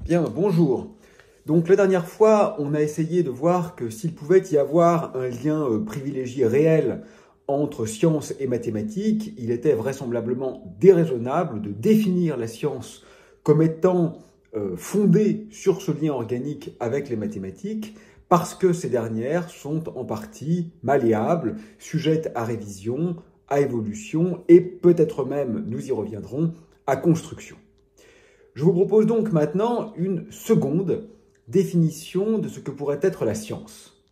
Bien, bonjour. Donc la dernière fois, on a essayé de voir que s'il pouvait y avoir un lien privilégié réel entre science et mathématiques, il était vraisemblablement déraisonnable de définir la science comme étant fondée sur ce lien organique avec les mathématiques, parce que ces dernières sont en partie malléables, sujettes à révision, à évolution et peut-être même, nous y reviendrons, à construction. Je vous propose donc maintenant une seconde définition de ce que pourrait être la science.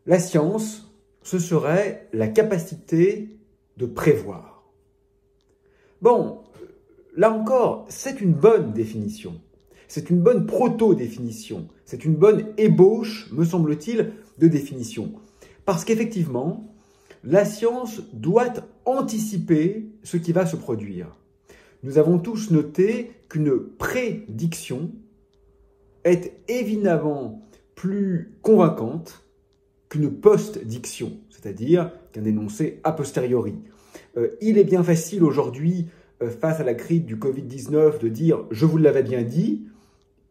La science, ce serait la capacité de prévoir. Bon, là encore, c'est une bonne définition. C'est une bonne proto-définition. C'est une bonne ébauche, me semble-t-il, de définition. Parce qu'effectivement, la science doit anticiper ce qui va se produire. Nous avons tous noté qu'une prédiction est évidemment plus convaincante qu'une post-diction, c'est-à-dire qu'un énoncé a posteriori. Il est bien facile aujourd'hui, face à la crise du Covid-19, de dire « je vous l'avais bien dit ».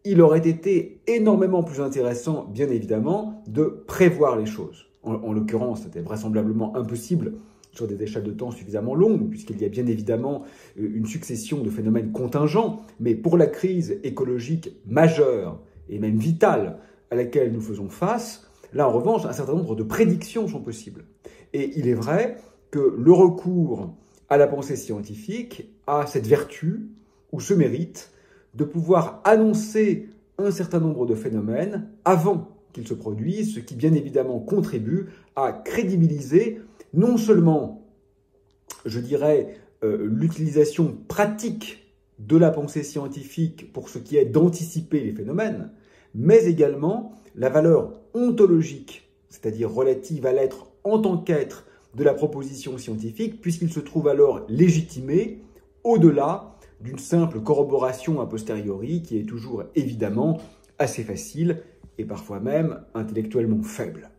Il aurait été énormément plus intéressant, bien évidemment, de prévoir les choses. En l'occurrence, c'était vraisemblablement impossible sur des échelles de temps suffisamment longues, puisqu'il y a bien évidemment une succession de phénomènes contingents, mais pour la crise écologique majeure et même vitale à laquelle nous faisons face, là en revanche, un certain nombre de prédictions sont possibles. Et il est vrai que le recours à la pensée scientifique a cette vertu, ou ce mérite, de pouvoir annoncer un certain nombre de phénomènes avant qu'ils se produisent, ce qui bien évidemment contribue à crédibiliser non seulement, je dirais, l'utilisation pratique de la pensée scientifique pour ce qui est d'anticiper les phénomènes, mais également la valeur ontologique, c'est-à-dire relative à l'être en tant qu'être de la proposition scientifique, puisqu'il se trouve alors légitimé au-delà d'une simple corroboration a posteriori qui est toujours évidemment assez facile et parfois même intellectuellement faible.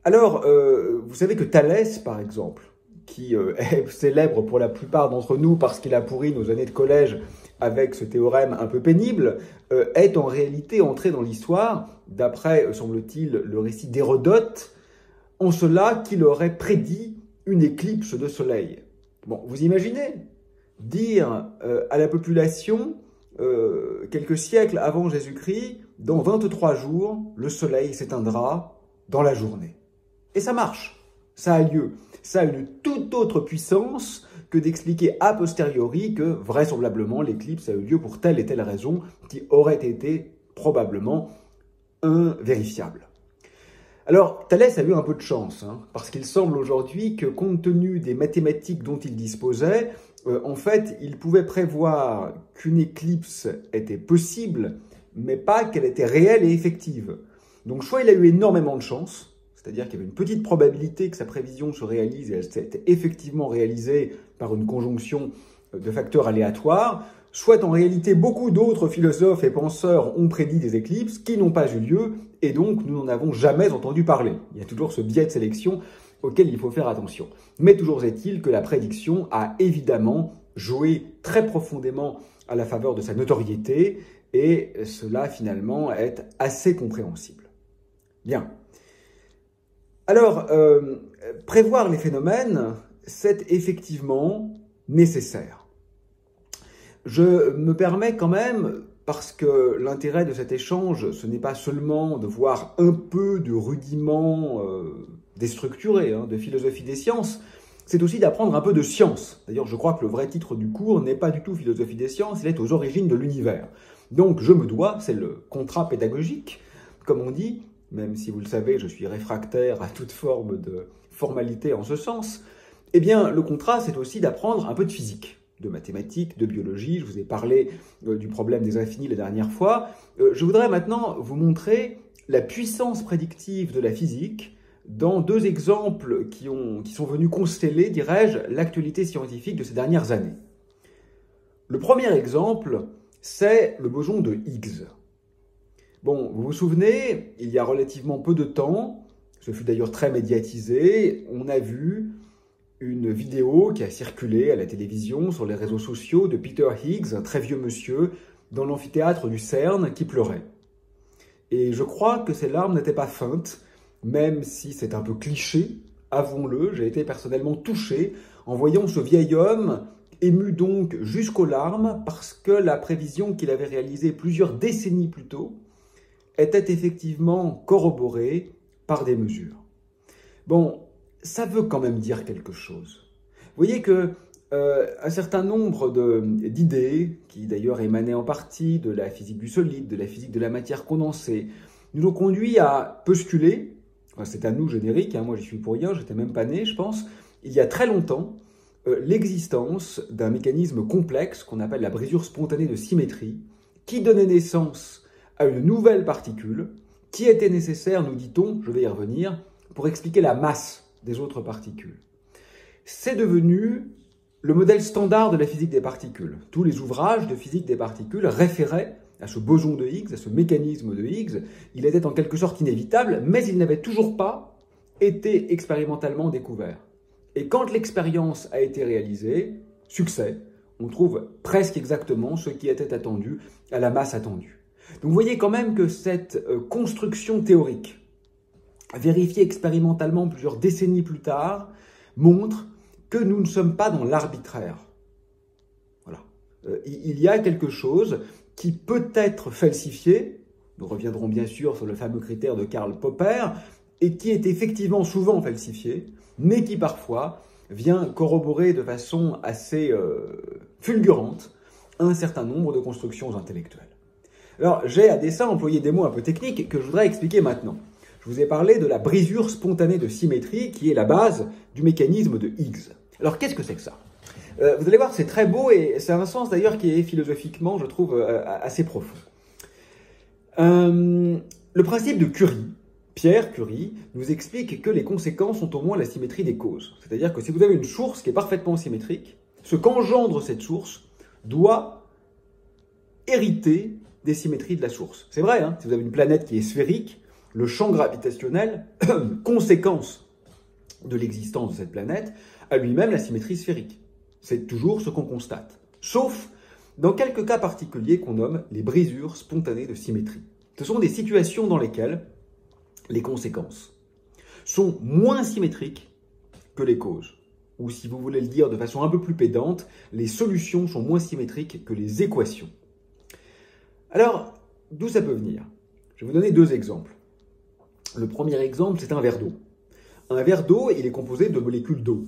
Alors, vous savez que Thalès, par exemple, qui est célèbre pour la plupart d'entre nous parce qu'il a pourri nos années de collège avec ce théorème un peu pénible, est en réalité entré dans l'histoire, d'après, semble-t-il, le récit d'Hérodote, en cela qu'il aurait prédit une éclipse de soleil. Bon, vous imaginez dire à la population, quelques siècles avant Jésus-Christ, dans 23 jours, le soleil s'éteindra dans la journée. Et ça marche, ça a lieu. Ça a une toute autre puissance que d'expliquer a posteriori que vraisemblablement l'éclipse a eu lieu pour telle et telle raison qui aurait été probablement invérifiable. Alors, Thalès a eu un peu de chance, parce qu'il semble aujourd'hui que compte tenu des mathématiques dont il disposait, en fait, il pouvait prévoir qu'une éclipse était possible, mais pas qu'elle était réelle et effective. Donc, soit il a eu énormément de chance, c'est-à-dire qu'il y avait une petite probabilité que sa prévision se réalise et elle s'est effectivement réalisée par une conjonction de facteurs aléatoires, soit en réalité beaucoup d'autres philosophes et penseurs ont prédit des éclipses qui n'ont pas eu lieu et donc nous n'en avons jamais entendu parler. Il y a toujours ce biais de sélection auquel il faut faire attention. Mais toujours est-il que la prédiction a évidemment joué très profondément à la faveur de sa notoriété et cela finalement est assez compréhensible. Bien. Alors, prévoir les phénomènes, c'est effectivement nécessaire. Je me permets quand même, parce que l'intérêt de cet échange, ce n'est pas seulement de voir un peu de rudiments déstructurés, de philosophie des sciences, c'est aussi d'apprendre un peu de science. D'ailleurs, je crois que le vrai titre du cours n'est pas du tout philosophie des sciences, il est aux origines de l'univers. Donc, je me dois, c'est le contrat pédagogique, comme on dit, même si vous le savez, je suis réfractaire à toute forme de formalité en ce sens, eh bien, le contrat, c'est aussi d'apprendre un peu de physique, de mathématiques, de biologie. Je vous ai parlé du problème des infinis la dernière fois. Je voudrais maintenant vous montrer la puissance prédictive de la physique dans deux exemples qui sont venus consteller, dirais-je, l'actualité scientifique de ces dernières années. Le premier exemple, c'est le boson de Higgs. Bon, vous vous souvenez, il y a relativement peu de temps, ce fut d'ailleurs très médiatisé, on a vu une vidéo qui a circulé à la télévision, sur les réseaux sociaux, de Peter Higgs, un très vieux monsieur, dans l'amphithéâtre du CERN qui pleurait. Et je crois que ces larmes n'étaient pas feintes, même si c'est un peu cliché, avouons-le, j'ai été personnellement touché en voyant ce vieil homme ému donc jusqu'aux larmes parce que la prévision qu'il avait réalisée plusieurs décennies plus tôt était effectivement corroborée par des mesures. Bon, ça veut quand même dire quelque chose. Vous voyez que un certain nombre d'idées, qui d'ailleurs émanaient en partie de la physique du solide, de la physique de la matière condensée, nous ont conduit à postuler, enfin, c'est à nous générique, hein, moi j'y suis pour rien, j'étais même pas né je pense, il y a très longtemps, l'existence d'un mécanisme complexe qu'on appelle la brisure spontanée de symétrie, qui donnait naissance à une nouvelle particule, qui était nécessaire, nous dit-on, je vais y revenir, pour expliquer la masse des autres particules. C'est devenu le modèle standard de la physique des particules. Tous les ouvrages de physique des particules référaient à ce boson de Higgs, à ce mécanisme de Higgs. Il était en quelque sorte inévitable, mais il n'avait toujours pas été expérimentalement découvert. Et quand l'expérience a été réalisée, succès, on trouve presque exactement ce qui était attendu à la masse attendue. Donc vous voyez quand même que cette construction théorique, vérifiée expérimentalement plusieurs décennies plus tard, montre que nous ne sommes pas dans l'arbitraire. Voilà. Il y a quelque chose qui peut être falsifié, nous reviendrons bien sûr sur le fameux critère de Karl Popper, et qui est effectivement souvent falsifié, mais qui parfois vient corroborer de façon assez fulgurante un certain nombre de constructions intellectuelles. Alors j'ai à dessein employé des mots un peu techniques que je voudrais expliquer maintenant. Je vous ai parlé de la brisure spontanée de symétrie qui est la base du mécanisme de Higgs. Alors qu'est-ce que c'est que ça? Vous allez voir, c'est très beau et c'est un sens d'ailleurs qui est philosophiquement, je trouve, assez profond. Le principe de Curie, Pierre Curie, nous explique que les conséquences sont au moins la symétrie des causes. C'est-à-dire que si vous avez une source qui est parfaitement symétrique, ce qu'engendre cette source doit hériter des symétries de la source. C'est vrai, hein, si vous avez une planète qui est sphérique, le champ gravitationnel, conséquence de l'existence de cette planète, a lui-même la symétrie sphérique. C'est toujours ce qu'on constate. Sauf dans quelques cas particuliers qu'on nomme les brisures spontanées de symétrie. Ce sont des situations dans lesquelles les conséquences sont moins symétriques que les causes. Ou si vous voulez le dire de façon un peu plus pédante, les solutions sont moins symétriques que les équations. Alors, d'où ça peut venir? Je vais vous donner deux exemples. Le premier exemple, c'est un verre d'eau. Un verre d'eau, il est composé de molécules d'eau.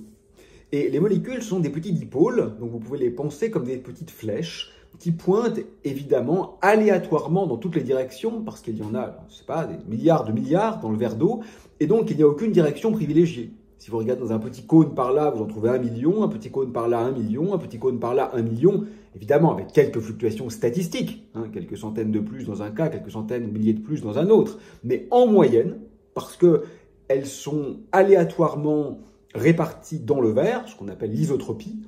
Et les molécules sont des petits dipôles, donc vous pouvez les penser comme des petites flèches qui pointent évidemment aléatoirement dans toutes les directions, parce qu'il y en a, je ne sais pas, des milliards de milliards dans le verre d'eau, et donc il n'y a aucune direction privilégiée. Si vous regardez dans un petit cône par là, vous en trouvez 1 million, un petit cône par là 1 million, un petit cône par là 1 million, évidemment avec quelques fluctuations statistiques, hein, quelques centaines de plus dans un cas, quelques centaines de milliers de plus dans un autre, mais en moyenne, parce qu'elles sont aléatoirement réparties dans le verre, ce qu'on appelle l'isotropie,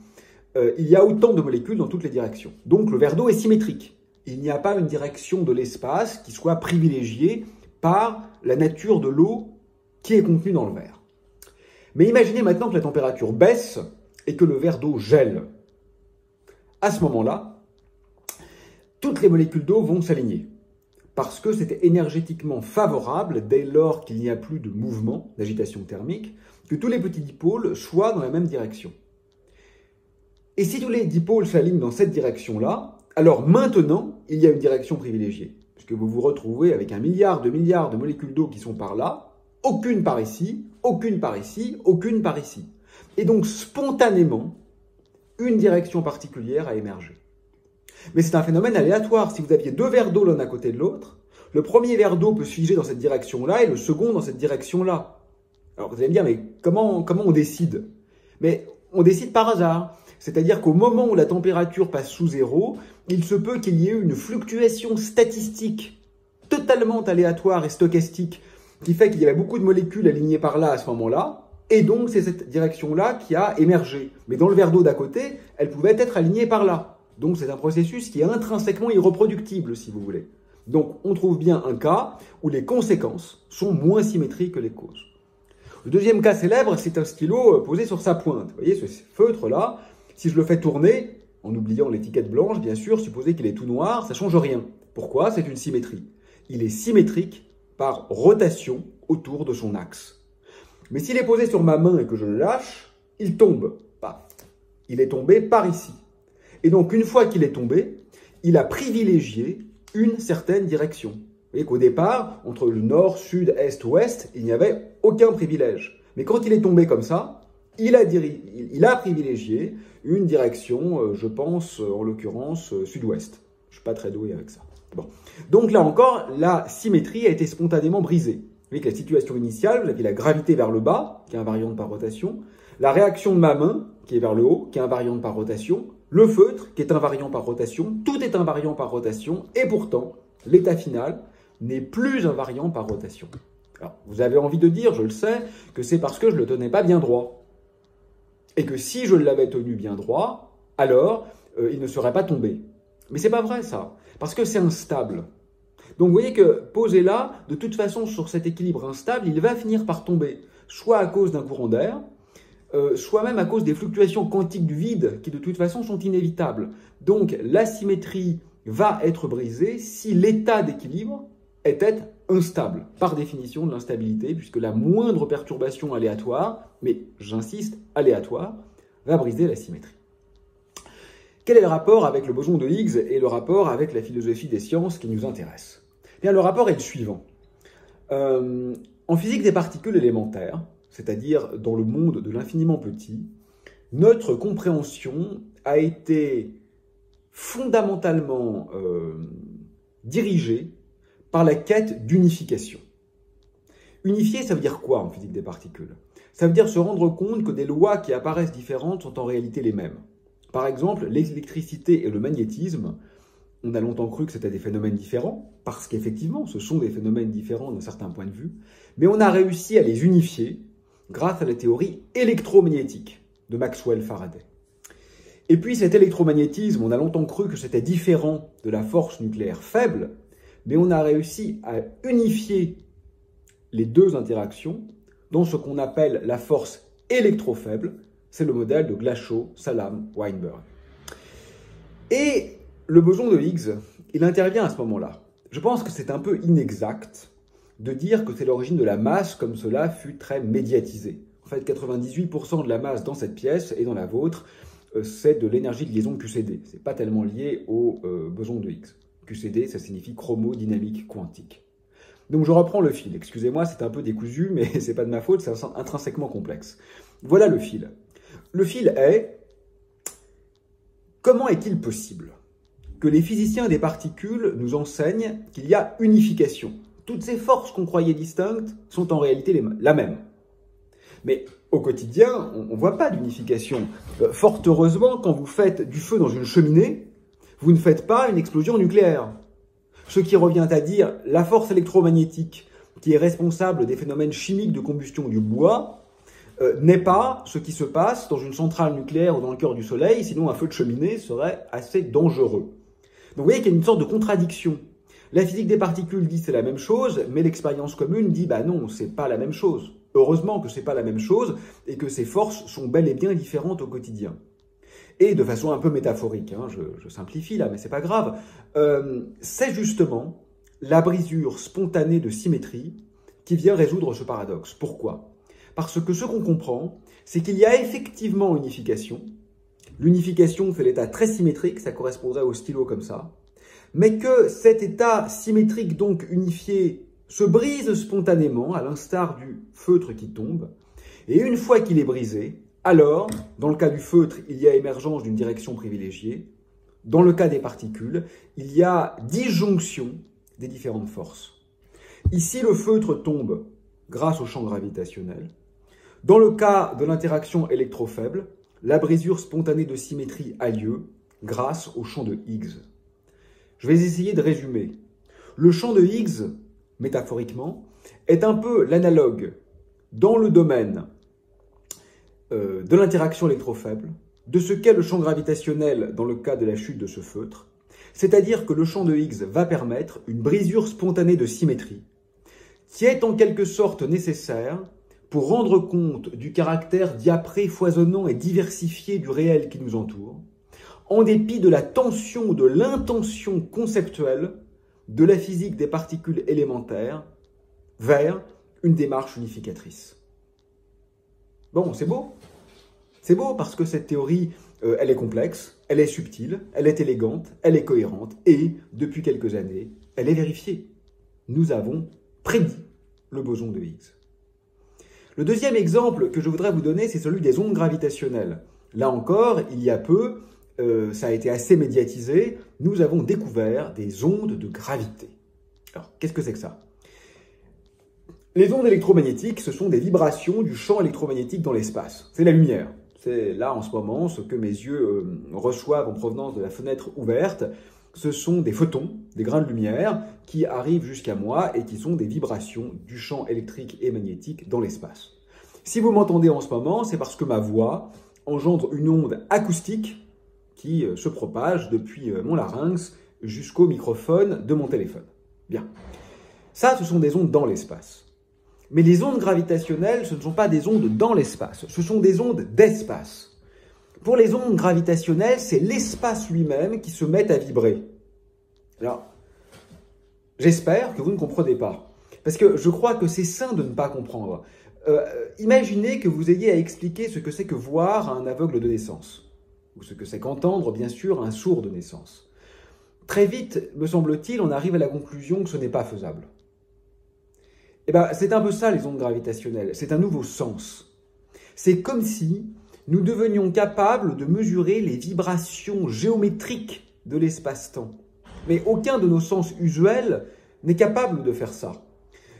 il y a autant de molécules dans toutes les directions. Donc le verre d'eau est symétrique. Il n'y a pas une direction de l'espace qui soit privilégiée par la nature de l'eau qui est contenue dans le verre. Mais imaginez maintenant que la température baisse et que le verre d'eau gèle. À ce moment-là, toutes les molécules d'eau vont s'aligner. Parce que c'est énergétiquement favorable, dès lors qu'il n'y a plus de mouvement, d'agitation thermique, que tous les petits dipôles soient dans la même direction. Et si tous les dipôles s'alignent dans cette direction-là, alors maintenant, il y a une direction privilégiée. Puisque vous vous retrouvez avec un milliard de molécules d'eau qui sont par là, aucune par ici, aucune par ici, aucune par ici. Et donc, spontanément, une direction particulière a émergé. Mais c'est un phénomène aléatoire. Si vous aviez deux verres d'eau l'un à côté de l'autre, le premier verre d'eau peut se figer dans cette direction-là et le second dans cette direction-là. Alors vous allez me dire, mais comment on décide? Mais on décide par hasard. C'est-à-dire qu'au moment où la température passe sous zéro, il se peut qu'il y ait une fluctuation statistique totalement aléatoire et stochastique qui fait qu'il y avait beaucoup de molécules alignées par là à ce moment-là, et donc c'est cette direction-là qui a émergé. Mais dans le verre d'eau d'à côté, elle pouvait être alignée par là. Donc c'est un processus qui est intrinsèquement irreproductible, si vous voulez. Donc on trouve bien un cas où les conséquences sont moins symétriques que les causes. Le deuxième cas célèbre, c'est un stylo posé sur sa pointe. Vous voyez ce feutre-là, si je le fais tourner, en oubliant l'étiquette blanche, bien sûr, supposer qu'il est tout noir, ça ne change rien. Pourquoi? C'est une symétrie. Il est symétrique par rotation autour de son axe. Mais s'il est posé sur ma main et que je le lâche, il tombe. Paf. Il est tombé par ici. Et donc, une fois qu'il est tombé, il a privilégié une certaine direction. Vous voyez qu'au départ, entre le nord, sud, est, ouest, il n'y avait aucun privilège. Mais quand il est tombé comme ça, il a privilégié une direction, je pense, en l'occurrence, sud-ouest. Je ne suis pas très doué avec ça. Bon. Donc là encore, la symétrie a été spontanément brisée. Vous voyez que la situation initiale, vous avez la gravité vers le bas, qui est invariante par rotation, la réaction de ma main, qui est vers le haut, qui est invariante par rotation, le feutre, qui est invariant par rotation, tout est invariant par rotation, et pourtant, l'état final n'est plus invariant par rotation. Alors, vous avez envie de dire, je le sais, que c'est parce que je ne le tenais pas bien droit. Et que si je l'avais tenu bien droit, alors il ne serait pas tombé. Mais c'est pas vrai ça, parce que c'est instable. Donc vous voyez que posé là, de toute façon sur cet équilibre instable, il va finir par tomber, soit à cause d'un courant d'air, soit même à cause des fluctuations quantiques du vide, qui de toute façon sont inévitables. Donc la symétrie va être brisée si l'état d'équilibre était instable, par définition de l'instabilité, puisque la moindre perturbation aléatoire, mais j'insiste, aléatoire, va briser la symétrie. Quel est le rapport avec le boson de Higgs et le rapport avec la philosophie des sciences qui nous intéresse? Bien, le rapport est le suivant. En physique des particules élémentaires, c'est-à-dire dans le monde de l'infiniment petit, notre compréhension a été fondamentalement dirigée par la quête d'unification. Unifier, ça veut dire quoi en physique des particules? Ça veut dire se rendre compte que des lois qui apparaissent différentes sont en réalité les mêmes. Par exemple, l'électricité et le magnétisme, on a longtemps cru que c'était des phénomènes différents, parce qu'effectivement, ce sont des phénomènes différents d'un certain point de vue, mais on a réussi à les unifier grâce à la théorie électromagnétique de Maxwell-Faraday. Et puis cet électromagnétisme, on a longtemps cru que c'était différent de la force nucléaire faible, mais on a réussi à unifier les deux interactions dans ce qu'on appelle la force électrofaible. C'est le modèle de Glashow, Salam, Weinberg. Et le boson de Higgs, il intervient à ce moment-là. Je pense que c'est un peu inexact de dire que c'est l'origine de la masse comme cela fut très médiatisé. En fait, 98% de la masse dans cette pièce et dans la vôtre, c'est de l'énergie de liaison QCD. Ce n'est pas tellement lié au boson de Higgs. QCD, ça signifie chromodynamique quantique. Donc je reprends le fil. Excusez-moi, c'est un peu décousu, mais c'est pas de ma faute, c'est intrinsèquement complexe. Voilà le fil. Le fil est, comment est-il possible que les physiciens des particules nous enseignent qu'il y a unification? Toutes ces forces qu'on croyait distinctes sont en réalité la même. Mais au quotidien, on ne voit pas d'unification. Fort heureusement, quand vous faites du feu dans une cheminée, vous ne faites pas une explosion nucléaire. Ce qui revient à dire la force électromagnétique qui est responsable des phénomènes chimiques de combustion du bois n'est pas ce qui se passe dans une centrale nucléaire ou dans le cœur du soleil, sinon un feu de cheminée serait assez dangereux. Donc vous voyez qu'il y a une sorte de contradiction. La physique des particules dit c'est la même chose, mais l'expérience commune dit bah non, c'est pas la même chose. Heureusement que c'est pas la même chose et que ces forces sont bel et bien différentes au quotidien. Et de façon un peu métaphorique, hein, je simplifie là, mais c'est pas grave, c'est justement la brisure spontanée de symétrie qui vient résoudre ce paradoxe. Pourquoi? Parce que ce qu'on comprend, c'est qu'il y a effectivement unification. L'unification fait l'état très symétrique, ça correspondrait au stylo comme ça, mais que cet état symétrique, donc unifié, se brise spontanément, à l'instar du feutre qui tombe, et une fois qu'il est brisé, alors, dans le cas du feutre, il y a émergence d'une direction privilégiée. Dans le cas des particules, il y a disjonction des différentes forces. Ici, le feutre tombe grâce au champ gravitationnel. Dans le cas de l'interaction électrofaible, la brisure spontanée de symétrie a lieu grâce au champ de Higgs. Je vais essayer de résumer. Le champ de Higgs, métaphoriquement, est un peu l'analogue dans le domaine de l'interaction électrofaible, de ce qu'est le champ gravitationnel dans le cas de la chute de ce feutre, c'est-à-dire que le champ de Higgs va permettre une brisure spontanée de symétrie, qui est en quelque sorte nécessaire pour rendre compte du caractère diapré, foisonnant et diversifié du réel qui nous entoure, en dépit de la tension ou de l'intention conceptuelle de la physique des particules élémentaires vers une démarche unificatrice. Bon, c'est beau. C'est beau parce que cette théorie, elle est complexe, elle est subtile, elle est élégante, elle est cohérente et, depuis quelques années, elle est vérifiée. Nous avons prédit le boson de Higgs. Le deuxième exemple que je voudrais vous donner, c'est celui des ondes gravitationnelles. Là encore, il y a peu, ça a été assez médiatisé, nous avons découvert des ondes de gravité. Alors, qu'est-ce que c'est que ça? Les ondes électromagnétiques, ce sont des vibrations du champ électromagnétique dans l'espace. C'est la lumière. C'est là, en ce moment, ce que mes yeux reçoivent en provenance de la fenêtre ouverte. Ce sont des photons, des grains de lumière, qui arrivent jusqu'à moi et qui sont des vibrations du champ électrique et magnétique dans l'espace. Si vous m'entendez en ce moment, c'est parce que ma voix engendre une onde acoustique qui se propage depuis mon larynx jusqu'au microphone de mon téléphone. Bien. Ça, ce sont des ondes dans l'espace. Mais les ondes gravitationnelles, ce ne sont pas des ondes dans l'espace, ce sont des ondes d'espace. Pour les ondes gravitationnelles, c'est l'espace lui-même qui se met à vibrer. Alors, j'espère que vous ne comprenez pas, parce que je crois que c'est sain de ne pas comprendre. Imaginez que vous ayez à expliquer ce que c'est que voir à un aveugle de naissance, ou ce que c'est qu'entendre, bien sûr, à un sourd de naissance. Très vite, me semble-t-il, on arrive à la conclusion que ce n'est pas faisable. Eh bien, c'est un peu ça, les ondes gravitationnelles. C'est un nouveau sens. C'est comme si nous devenions capables de mesurer les vibrations géométriques de l'espace-temps. Mais aucun de nos sens usuels n'est capable de faire ça.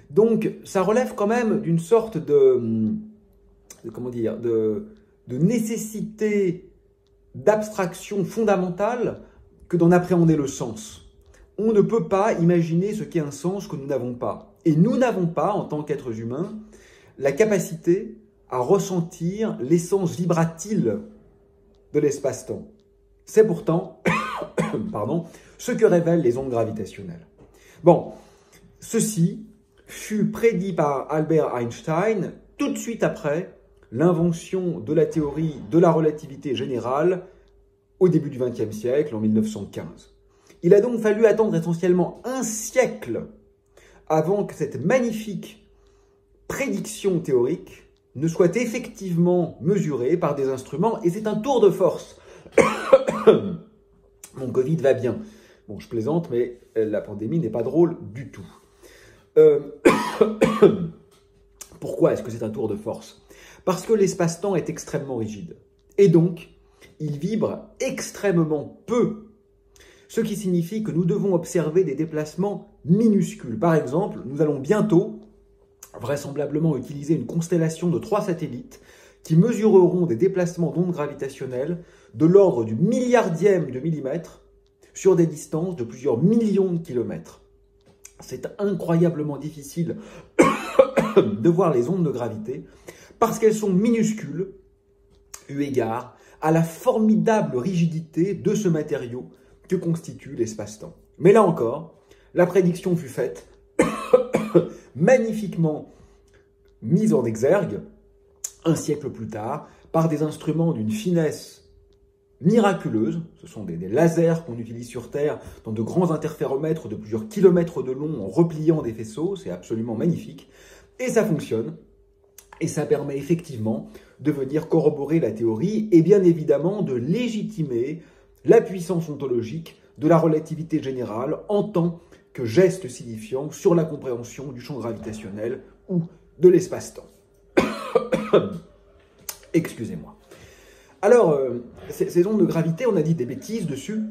Donc, ça relève quand même d'une sorte de nécessité d'abstraction fondamentale que d'en appréhender le sens. On ne peut pas imaginer ce qu'est un sens que nous n'avons pas. Et nous n'avons pas, en tant qu'êtres humains, la capacité à ressentir l'essence vibratile de l'espace-temps. C'est pourtant ce que révèlent les ondes gravitationnelles. Bon, ceci fut prédit par Albert Einstein tout de suite après l'invention de la théorie de la relativité générale au début du XXe siècle, en 1915. Il a donc fallu attendre essentiellement un siècle avant que cette magnifique prédiction théorique ne soit effectivement mesurée par des instruments, et c'est un tour de force. Mon Covid va bien. Bon, je plaisante, mais la pandémie n'est pas drôle du tout. Pourquoi est-ce que c'est un tour de force? Parce que l'espace-temps est extrêmement rigide, et donc il vibre extrêmement peu. Ce qui signifie que nous devons observer des déplacements minuscules. Par exemple, nous allons bientôt, vraisemblablement, utiliser une constellation de 3 satellites qui mesureront des déplacements d'ondes gravitationnelles de l'ordre du milliardième de millimètre sur des distances de plusieurs millions de kilomètres. C'est incroyablement difficile de voir les ondes de gravité parce qu'elles sont minuscules eu égard à la formidable rigidité de ce matériau que constitue l'espace-temps. Mais là encore, la prédiction fut faite, magnifiquement mise en exergue, un siècle plus tard, par des instruments d'une finesse miraculeuse. Ce sont des lasers qu'on utilise sur Terre dans de grands interféromètres de plusieurs kilomètres de long en repliant des faisceaux. C'est absolument magnifique. Et ça fonctionne. Et ça permet effectivement de venir corroborer la théorie et bien évidemment de légitimer la puissance ontologique de la relativité générale en tant que geste signifiant sur la compréhension du champ gravitationnel ou de l'espace-temps. Excusez-moi. Alors, ces ondes de gravité, on a dit des bêtises dessus.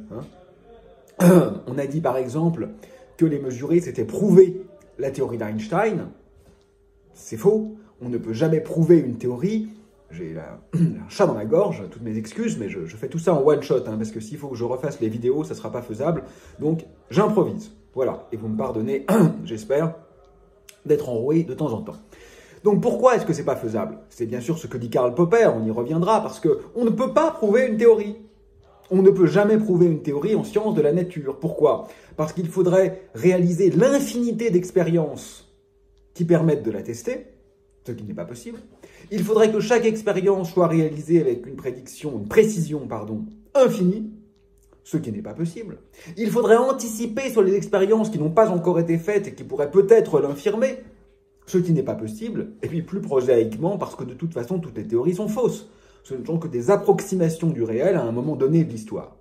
On a dit par exemple que les mesurer, c'était prouver la théorie d'Einstein. C'est faux. On ne peut jamais prouver une théorie. J'ai un chat dans la gorge, toutes mes excuses, mais je fais tout ça en one shot, parce que s'il faut que je refasse les vidéos, ça ne sera pas faisable. Donc, j'improvise. Voilà. Et vous me pardonnez, j'espère, d'être enroué de temps en temps. Donc, pourquoi est-ce que c'est pas faisable? C'est bien sûr ce que dit Karl Popper, on y reviendra, parce qu'on ne peut pas prouver une théorie. On ne peut jamais prouver une théorie en sciences de la nature. Pourquoi? Parce qu'il faudrait réaliser l'infinité d'expériences qui permettent de la tester, ce qui n'est pas possible. Il faudrait que chaque expérience soit réalisée avec une précision infinie, ce qui n'est pas possible. Il faudrait anticiper sur les expériences qui n'ont pas encore été faites et qui pourraient peut-être l'infirmer, ce qui n'est pas possible. Et puis plus prosaïquement, parce que de toute façon, toutes les théories sont fausses. Ce ne sont que des approximations du réel à un moment donné de l'histoire.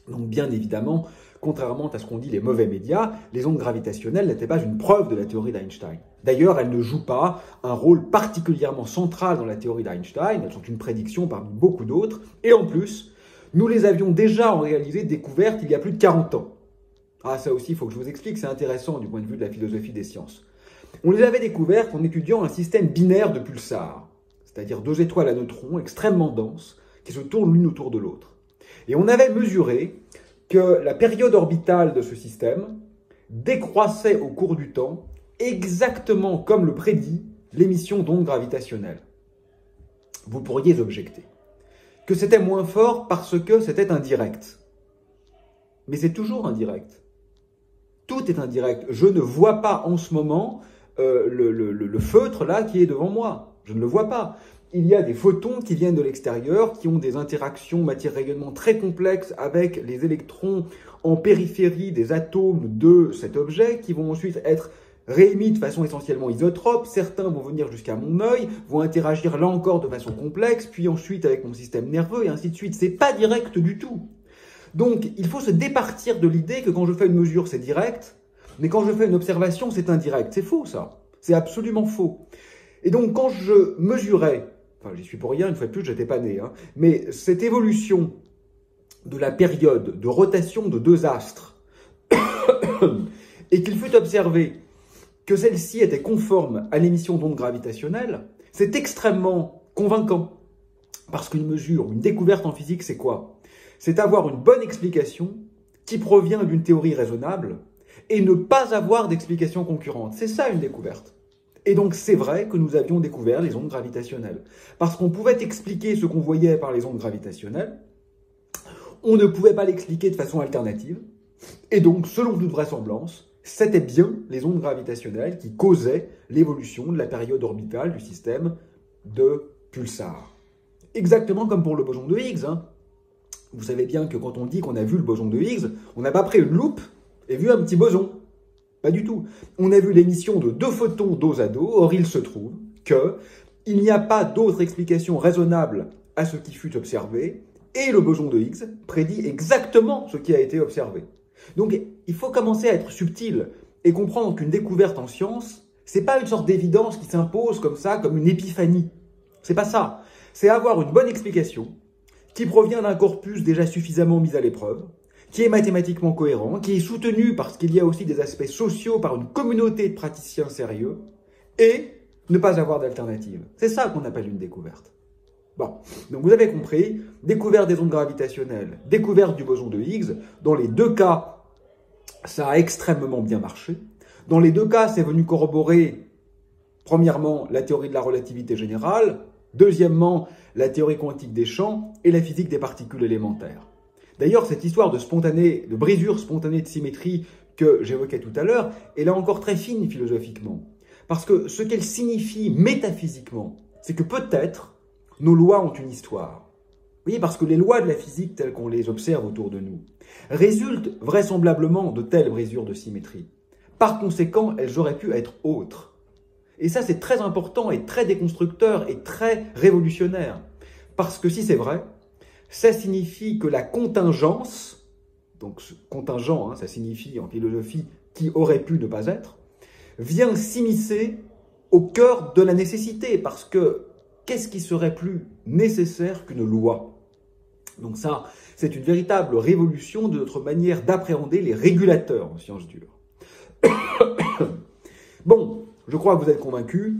Donc bien évidemment, contrairement à ce qu'ont dit les mauvais médias, les ondes gravitationnelles n'étaient pas une preuve de la théorie d'Einstein. D'ailleurs, elles ne jouent pas un rôle particulièrement central dans la théorie d'Einstein, elles sont une prédiction parmi beaucoup d'autres, et en plus, nous les avions déjà en réalité découvertes il y a plus de 40 ans. Ah, ça aussi, il faut que je vous explique, c'est intéressant du point de vue de la philosophie des sciences. On les avait découvertes en étudiant un système binaire de pulsars, c'est-à-dire deux étoiles à neutrons extrêmement denses qui se tournent l'une autour de l'autre. Et on avait mesuré que la période orbitale de ce système décroissait au cours du temps, exactement comme le prédit l'émission d'ondes gravitationnelles. Vous pourriez objecter que c'était moins fort parce que c'était indirect. Mais c'est toujours indirect. Tout est indirect. Je ne vois pas en ce moment le feutre là qui est devant moi. Je ne le vois pas. Il y a des photons qui viennent de l'extérieur, qui ont des interactions matière-rayonnement très complexes avec les électrons en périphérie des atomes de cet objet, qui vont ensuite être réémis de façon essentiellement isotrope. Certains vont venir jusqu'à mon œil, vont interagir là encore de façon complexe, puis ensuite avec mon système nerveux, et ainsi de suite. C'est pas direct du tout. Donc, il faut se départir de l'idée que quand je fais une mesure, c'est direct, mais quand je fais une observation, c'est indirect. C'est faux, ça. C'est absolument faux. Et donc, quand je mesurais, enfin, j'y suis pour rien, une fois de plus, j'étais pas né, hein, mais cette évolution de la période de rotation de deux astres, et qu'il fut observé que celle-ci était conforme à l'émission d'ondes gravitationnelles, c'est extrêmement convaincant. Parce qu'une mesure, une découverte en physique, c'est quoi? C'est avoir une bonne explication qui provient d'une théorie raisonnable et ne pas avoir d'explication concurrente. C'est ça une découverte. Et donc c'est vrai que nous avions découvert les ondes gravitationnelles. Parce qu'on pouvait expliquer ce qu'on voyait par les ondes gravitationnelles, on ne pouvait pas l'expliquer de façon alternative, et donc selon toute vraisemblance, c'était bien les ondes gravitationnelles qui causaient l'évolution de la période orbitale du système de pulsars. Exactement comme pour le boson de Higgs. Hein. Vous savez bien que quand on dit qu'on a vu le boson de Higgs, on n'a pas pris une loupe et vu un petit boson. Pas du tout. On a vu l'émission de deux photons dos à dos. Or, il se trouve qu'il n'y a pas d'autre explication raisonnable à ce qui fut observé, et le boson de Higgs prédit exactement ce qui a été observé. Donc, il faut commencer à être subtil et comprendre qu'une découverte en science, c'est pas une sorte d'évidence qui s'impose comme ça, comme une épiphanie. C'est pas ça. C'est avoir une bonne explication qui provient d'un corpus déjà suffisamment mis à l'épreuve, qui est mathématiquement cohérent, qui est soutenu parce qu'il y a aussi des aspects sociaux par une communauté de praticiens sérieux, et ne pas avoir d'alternative. C'est ça qu'on appelle une découverte. Bon, donc vous avez compris, découverte des ondes gravitationnelles, découverte du boson de Higgs, dans les deux cas, ça a extrêmement bien marché. Dans les deux cas, c'est venu corroborer, premièrement, la théorie de la relativité générale, deuxièmement, la théorie quantique des champs et la physique des particules élémentaires. D'ailleurs, cette histoire de brisure spontanée de symétrie que j'évoquais tout à l'heure, elle est encore très fine philosophiquement. Parce que ce qu'elle signifie métaphysiquement, c'est que peut-être nos lois ont une histoire. Vous voyez, parce que les lois de la physique telles qu'on les observe autour de nous résultent vraisemblablement de telles brisures de symétrie. Par conséquent, elles auraient pu être autres. Et ça, c'est très important et très déconstructeur et très révolutionnaire. Parce que si c'est vrai, ça signifie que la contingence, donc contingent, ça signifie en philosophie qui aurait pu ne pas être, vient s'immiscer au cœur de la nécessité. Parce que qu'est-ce qui serait plus nécessaire qu'une loi? Donc ça, c'est une véritable révolution de notre manière d'appréhender les régulateurs en sciences dures. Bon, je crois que vous êtes convaincus.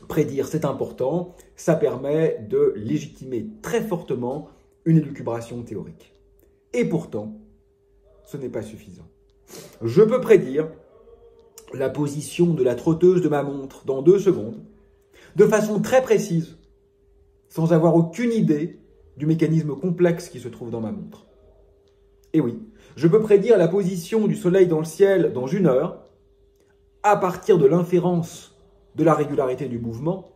Prédire, c'est important. Ça permet de légitimer très fortement une élucubration théorique. Et pourtant, ce n'est pas suffisant. Je peux prédire la position de la trotteuse de ma montre dans 2 secondes, de façon très précise, sans avoir aucune idée du mécanisme complexe qui se trouve dans ma montre. Et oui, je peux prédire la position du soleil dans le ciel dans 1 heure, à partir de l'inférence de la régularité du mouvement,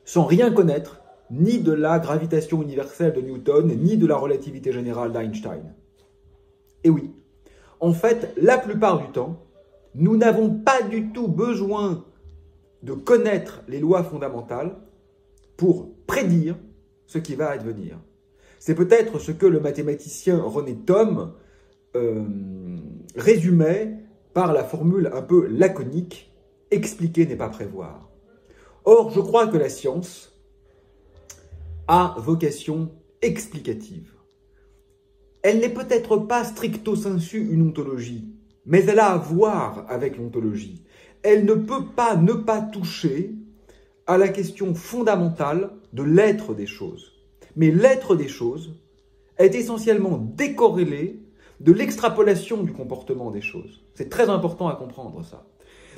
sans rien connaître ni de la gravitation universelle de Newton, ni de la relativité générale d'Einstein. Et oui, en fait, la plupart du temps, nous n'avons pas du tout besoin de connaître les lois fondamentales pour prédire ce qui va advenir. C'est peut-être ce que le mathématicien René Thom résumait par la formule un peu laconique « expliquer n'est pas prévoir ». Or, je crois que la science a vocation explicative. Elle n'est peut-être pas stricto sensu une ontologie, mais elle a à voir avec l'ontologie. Elle ne peut pas ne pas toucher à la question fondamentale de l'être des choses. Mais l'être des choses est essentiellement décorrélé de l'extrapolation du comportement des choses. C'est très important à comprendre ça.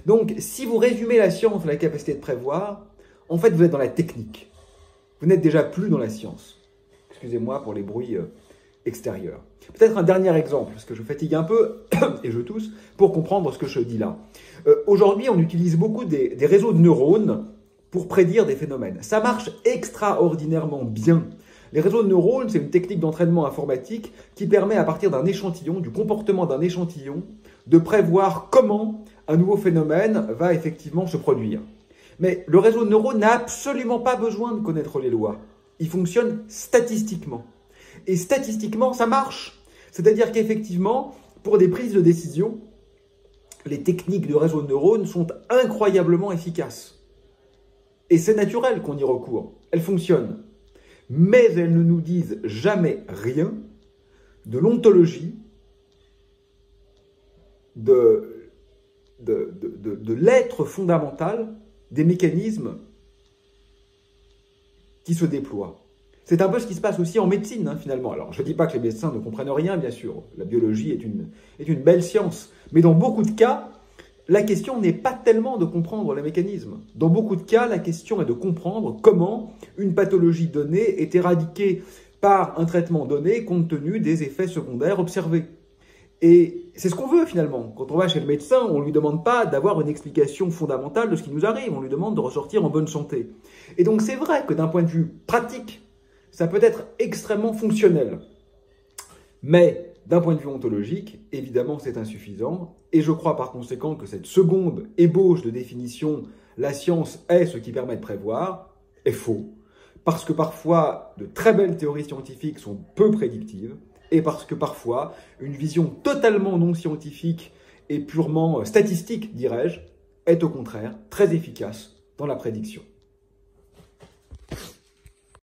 Donc, si vous résumez la science à la capacité de prévoir, en fait, vous êtes dans la technique. Vous n'êtes déjà plus dans la science. Excusez-moi pour les bruits extérieurs. Peut-être un dernier exemple, parce que je fatigue un peu, et je tousse, pour comprendre ce que je dis là. Aujourd'hui, on utilise beaucoup des réseaux de neurones pour prédire des phénomènes. Ça marche extraordinairement bien. Les réseaux de neurones, c'est une technique d'entraînement informatique qui permet à partir d'un échantillon, du comportement d'un échantillon, de prévoir comment un nouveau phénomène va effectivement se produire. Mais le réseau de neurones n'a absolument pas besoin de connaître les lois. Il fonctionne statistiquement. Et statistiquement, ça marche. C'est-à-dire qu'effectivement, pour des prises de décision, les techniques de réseau de neurones sont incroyablement efficaces. Et c'est naturel qu'on y recourt. Elles fonctionnent. Mais elles ne nous disent jamais rien de l'ontologie, de l'être fondamental des mécanismes qui se déploient. C'est un peu ce qui se passe aussi en médecine, finalement. Alors, je ne dis pas que les médecins ne comprennent rien, bien sûr. La biologie est une belle science. Mais dans beaucoup de cas, la question n'est pas tellement de comprendre les mécanismes. Dans beaucoup de cas, la question est de comprendre comment une pathologie donnée est éradiquée par un traitement donné compte tenu des effets secondaires observés. Et c'est ce qu'on veut finalement. Quand on va chez le médecin, on ne lui demande pas d'avoir une explication fondamentale de ce qui nous arrive. On lui demande de ressortir en bonne santé. Et donc c'est vrai que d'un point de vue pratique, ça peut être extrêmement fonctionnel. Mais d'un point de vue ontologique, évidemment, c'est insuffisant. Et je crois par conséquent que cette seconde ébauche de définition, la science est ce qui permet de prévoir, est faux. Parce que parfois, de très belles théories scientifiques sont peu prédictives. Et parce que parfois, une vision totalement non scientifique et purement statistique, dirais-je, est au contraire très efficace dans la prédiction.